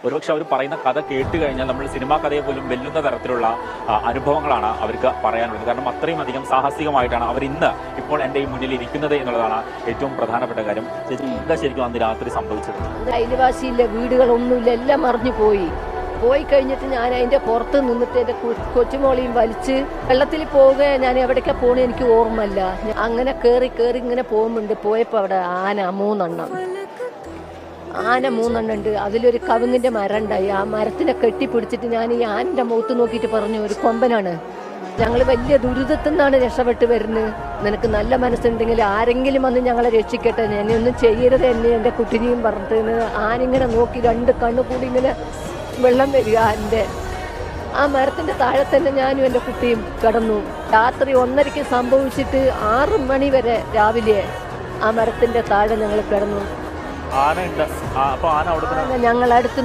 ഒരുപക്ഷെ അവർ പറയുന്ന കഥ കേട്ട് കഴിഞ്ഞാൽ നമ്മൾ സിനിമാ കഥയെ പോലും വെല്ലുന്ന തരത്തിലുള്ള അനുഭവങ്ങളാണ് അവർക്ക് പറയാനുള്ളത്. കാരണം അത്രയും അധികം സാഹസികമായിട്ടാണ് അവർ ഇപ്പോൾ എൻ്റെ ഈ മുന്നിൽ ഇരിക്കുന്നത് എന്നുള്ളതാണ് ഏറ്റവും പ്രധാനപ്പെട്ട കാര്യം. എന്താ ശരിക്കും അന്ന് രാത്രി സംഭവിച്ചത്? അയൽവാസിയില്ല, വീടുകളൊന്നുമില്ല, എല്ലാം മറിഞ്ഞു പോയി കഴിഞ്ഞിട്ട് ഞാൻ അതിൻ്റെ പുറത്ത് നിന്നിട്ട് എൻ്റെ കൊച്ചുമോളെയും വലിച്ച് വെള്ളത്തിൽ പോവുക. ഞാൻ എവിടേക്കാ പോകണേ എനിക്ക് ഓർമ്മയില്ല. അങ്ങനെ കയറി ഇങ്ങനെ പോയപ്പോൾ അവിടെ ആന മൂന്നെണ്ണം ഉണ്ട്. അതിലൊരു കവുങ്ങിൻ്റെ മരം ഉണ്ടായി. ആ മരത്തിനെ കെട്ടിപ്പിടിച്ചിട്ട് ഞാൻ ഈ ആനൻ്റെ മുഖത്ത് നോക്കിയിട്ട് പറഞ്ഞു, ഒരു കൊമ്പനാണ്, ഞങ്ങൾ വലിയ ദുരിതത്തിൽ നിന്നാണ് രക്ഷപ്പെട്ട് വരുന്നത്. നിനക്ക് നല്ല മനസ്സുണ്ടെങ്കിൽ ആരെങ്കിലും വന്ന് ഞങ്ങളെ രക്ഷിക്കട്ടെ, എന്നെ ഒന്നും ചെയ്യരുത്, എന്നെ എൻ്റെ കുട്ടിനെയും പറഞ്ഞിട്ട് ആനിങ്ങനെ നോക്കി രണ്ട് കണ്ണു കൂടി ഇങ്ങനെ വെള്ളം വരിക. എൻ്റെ ആ മരത്തിൻ്റെ താഴെ തന്നെ ഞാനും എൻ്റെ കുട്ടിയും കിടന്നു. രാത്രി 1:30 സംഭവിച്ചിട്ട് 6 മണി വരെ രാവിലെ ആ മരത്തിൻ്റെ താഴെ ഞങ്ങൾ കിടന്നു. ഞങ്ങൾ അടുത്ത്